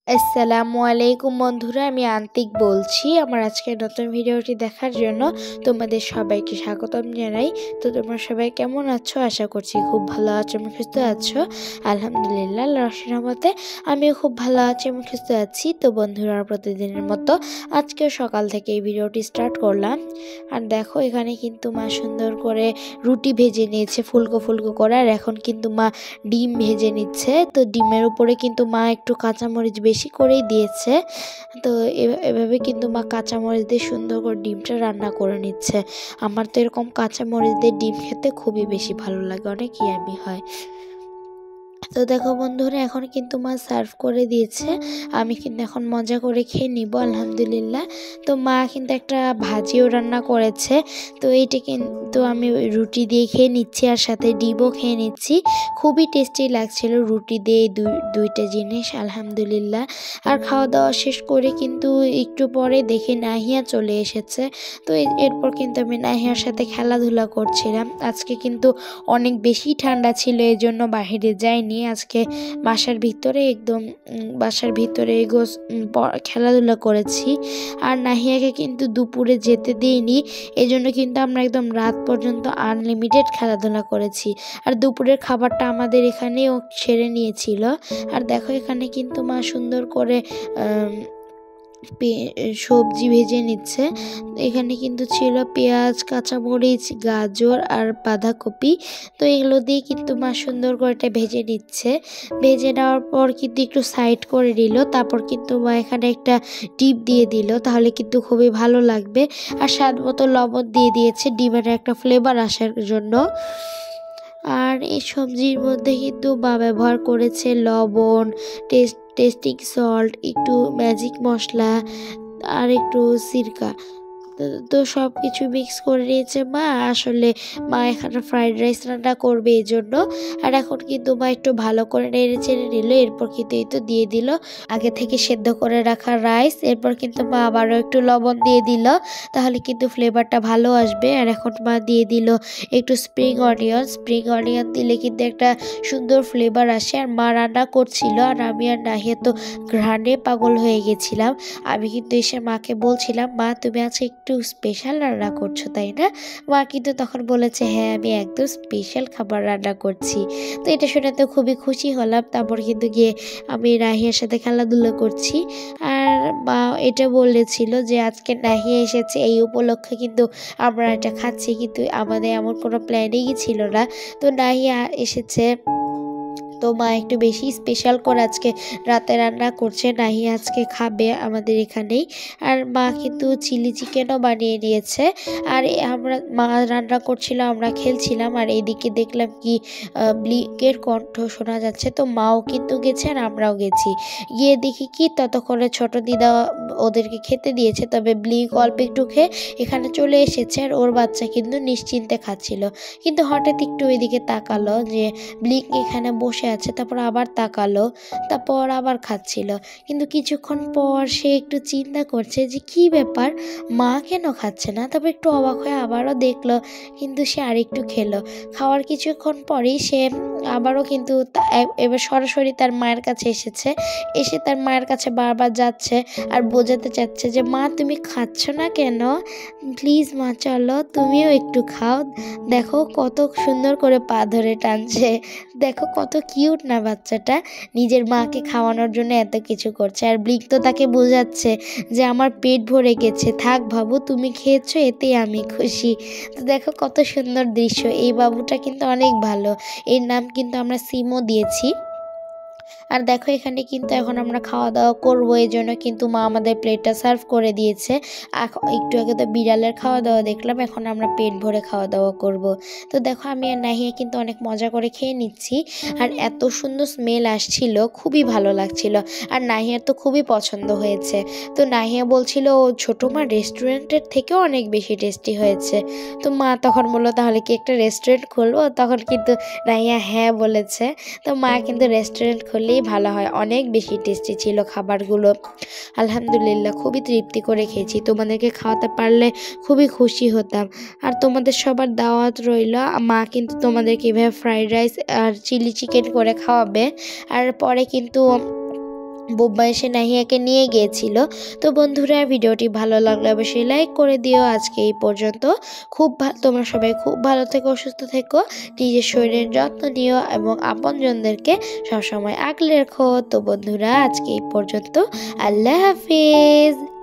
আসসালামু আলাইকুম বন্ধুরা, আমি আন্তিক বলছি। আমার আজকের নতুন ভিডিওটি দেখার জন্য তোমাদের সবাইকে স্বাগতম জানাই। তো তোমরা সবাই কেমন আছো? আশা করছি খুব ভালো আছো এবং সুস্থ আছো। আলহামদুলিল্লাহ, আল্লাহর রহমতে আমিও খুব ভালো আছি এবং সুস্থ আছি। তো বন্ধুরা, প্রতিদিনের মতো আজকেও সকাল থেকে এই ভিডিওটি স্টার্ট করলাম। আর দেখো, এখানে কিন্তু মা সুন্দর করে রুটি ভেজে নিয়েছে ফুলকো ফুলকো করে। আর এখন কিন্তু মা ডিম ভেজে নিচ্ছে। তো ডিমের উপরে কিন্তু মা একটু কাঁচামরিচ বেশি করেই দিয়েছে। তো এভাবে কিন্তু মা কাঁচামরিচ দিয়ে সুন্দর করে ডিমটা রান্না করে নিচ্ছে। আমার তো এরকম কাঁচামরিচ দিয়ে ডিম খেতে খুবই বেশি ভালো লাগে, অনেক ইয়ামি হয়। তো দেখো বন্ধুরা, এখন কিন্তু মা সার্ভ করে দিয়েছে। আমি কিন্তু এখন মজা করে খেয়ে নিব আলহামদুলিল্লাহ। তো মা কিন্তু একটা ভাজিও রান্না করেছে। তো এইটা কিন্তু আমি রুটি দিয়ে খেয়ে নিচ্ছি, আর সাথে ডিমও খেয়ে নিচ্ছি। খুবই টেস্টি লাগছিল রুটি দিয়ে দুইটা জিনিস আলহামদুলিল্লাহ। আর খাওয়া দাওয়া শেষ করে কিন্তু একটু পরে দেখে নাহিয়া চলে এসেছে। তো এরপর কিন্তু আমি নাহিয়ার সাথে খেলাধুলা করছিলাম। আজকে কিন্তু অনেক বেশি ঠান্ডা ছিল, এই জন্য বাহিরে যাইনি। আজকে বাসার ভিতরে খেলাধুলা করেছি। আর নাহিয়াকে কিন্তু দুপুরে যেতে দিইনি, এই জন্য কিন্তু আমরা একদম রাত পর্যন্ত আনলিমিটেড খেলাধুলা করেছি। আর দুপুরের খাবারটা আমাদের এখানেও সেরে নিয়েছিল। আর দেখো, এখানে কিন্তু মা সুন্দর করে সবজি ভেজে নিচ্ছে। এখানে কিন্তু ছিল পেঁয়াজ, কাঁচামরিচ, গাজর আর বাঁধাকপি। তো এগুলো দিয়ে কিন্তু মা সুন্দর করে এটা ভেজে নিচ্ছে। ভেজে নেওয়ার পর কিন্তু একটু সাইড করে নিল। তারপর কিন্তু মা এখানে একটা ডিম দিয়ে দিল, তাহলে কিন্তু খুবই ভালো লাগবে। আর স্বাদ মতো লবণ দিয়ে দিয়েছে ডিমের একটা ফ্লেভার আসার জন্য। আর এই সবজির মধ্যে কিন্তু মা ব্যবহার করেছে লবণ, টেস্টিং সল্ট, একটু ম্যাজিক মশলা আর একটু সিরকা। তো সব কিছু মিক্স করে নিয়েছে মা। আসলে মা এখানে ফ্রাইড রাইস রান্না করবে এই জন্য। আর এখন কিন্তু মা একটু ভালো করে নেড়ে চেড়ে নিল। এরপর কিন্তু এই তো দিয়ে দিল আগে থেকে সেদ্ধ করে রাখা রাইস। এরপর কিন্তু মা আবারও একটু লবণ দিয়ে দিল, তাহলে কিন্তু ফ্লেভারটা ভালো আসবে। আর এখন মা দিয়ে দিল একটু স্প্রিং অনিয়ন দিলে কিন্তু একটা সুন্দর ফ্লেভার আসে। আর মা রান্না করছিল, আর আমি আর নাহিয়া তো ঘ্রাণে পাগল হয়ে গেছিলাম। আমি কিন্তু এসে মাকে বলছিলাম, মা তুমি আজকে একটু স্পেশাল রান্না করছো তাই না? মা কিন্তু তখন বলেছে, হ্যাঁ আমি একদম স্পেশাল খাবার রান্না করছি। তো এটা শুনে তো খুবই খুশি হলাম। তারপর কিন্তু গিয়ে আমি নাহিয়ার সাথে খেলাধুলো করছি। আর মা এটা বলেছিল যে আজকে নাহিয়া এসেছে, এই উপলক্ষে কিন্তু আমরা এটা খাচ্ছি, কিন্তু আমাদের এমন কোনো প্ল্যানিংই ছিল না। তো নাহিয়া এসেছে, তো মা একটু বেশি স্পেশাল করে আজকে রাতে রান্না করছে। নাহিয়া আজকে খাবে আমাদের এখানেই। আর মা কিন্তু চিলি চিকেনও বানিয়ে নিয়েছে। আর মা রান্না করছিল, আমরা খেলছিলাম। আর এইদিকে দেখলাম কি ব্লিকের কণ্ঠ শোনা যাচ্ছে। তো মাও কিন্তু গেছে আর আমরাও গেছি। গিয়ে দেখি কি ততক্ষণে ছোট দিদা ওদেরকে খেতে দিয়েছে, তবে ব্লিক অল্প একটু খেয়ে এখানে চলে এসেছে। আর ওর বাচ্চা কিন্তু নিশ্চিন্তে খাচ্ছিল। কিন্তু হঠাৎ একটু ওইদিকে তাকালো যে ব্লিক এখানে বসে আছে, তারপর আবার তাকালো, তারপর আবার খাচ্ছিল। কিন্তু কিছুক্ষণ পর সে একটু চিন্তা করছে যে কি ব্যাপার, মা কেন খাচ্ছে না। তারপর একটু অবাক হয়ে আবারও দেখলো, কিন্তু সে আরেকটু খেলো। খাওয়ার কিছুক্ষণ পরেই সে আবারও কিন্তু এবার সরাসরি তার মায়ের কাছে এসে তার মায়ের কাছে বারবার যাচ্ছে আর বোঝাতে চাচ্ছে যে মা তুমি খাচ্ছ না কেন, প্লিজ মা চলো তুমিও একটু খাও। দেখো কত সুন্দর করে পা ধরে টানছে। দেখো কত কিউট না বাচ্চাটা, নিজের মাকে খাওয়ানোর জন্য এত কিছু করছে। আর ব্লিক তো তাকে বোঝাচ্ছে যে আমার পেট ভরে গেছে, থাক বাবু তুমি খেয়েছো, এতেই আমি খুশি। তো দেখো কত সুন্দর দৃশ্য। এই বাবুটা কিন্তু অনেক ভালো, এর নাম কিন্তু আমরা সিমও দিয়েছি। আর দেখো, এখানে কিন্তু এখন আমরা খাওয়া দাওয়া করবো, এই জন্য কিন্তু মা আমাদের প্লেটটা সার্ভ করে দিয়েছে। একটু আগে তো বিড়ালের খাওয়া দাওয়া দেখলাম, এখন আমরা পেট ভরে খাওয়া দাওয়া করব। তো দেখো, আমি আর নাহিয়া কিন্তু অনেক মজা করে খেয়ে নিচ্ছি। আর এত সুন্দর স্মেল আসছিল, খুবই ভালো লাগছিল। আর নাহিয়ার তো খুবই পছন্দ হয়েছে। তো নাহিয়া বলছিল ও ছোটো মা রেস্টুরেন্টের থেকেও অনেক বেশি টেস্টি হয়েছে। তো মা তখন বললো তাহলে কি একটা রেস্টুরেন্ট খুলবো? তখন কিন্তু নাহিয়া হ্যাঁ বলেছে। তো মা কিন্তু রেস্টুরেন্ট খুললেই ভালো হয়, অনেক বেশি টেস্টি ছিল খাবারগুলো। আলহামদুলিল্লাহ, খুবই তৃপ্তি করে খেয়েছি। তোমাদেরকে খাওয়াতে পারলে খুবই খুশি হতাম। আর তোমাদের সবার দাওয়াত রইল। মা কিন্তু তোমাদেরকে এভাবে ফ্রাইড রাইস আর চিলি চিকেন করে খাওয়াবে। আর পরে কিন্তু বোম্বা এসে নাহিয়াকে নিয়ে গিয়েছিল। তো বন্ধুরা ভিডিওটি ভালো লাগলে অবশ্যই লাইক করে দিও। আজকে এই পর্যন্ত। তোমরা সবাই খুব ভালো থেকো, সুস্থ থেকো, নিজের শরীরের যত্ন নিও এবং আপনজনদেরকে সবসময় আগলে রেখো। তো বন্ধুরা আজকে এই পর্যন্ত। আল্লাহ হাফিজ।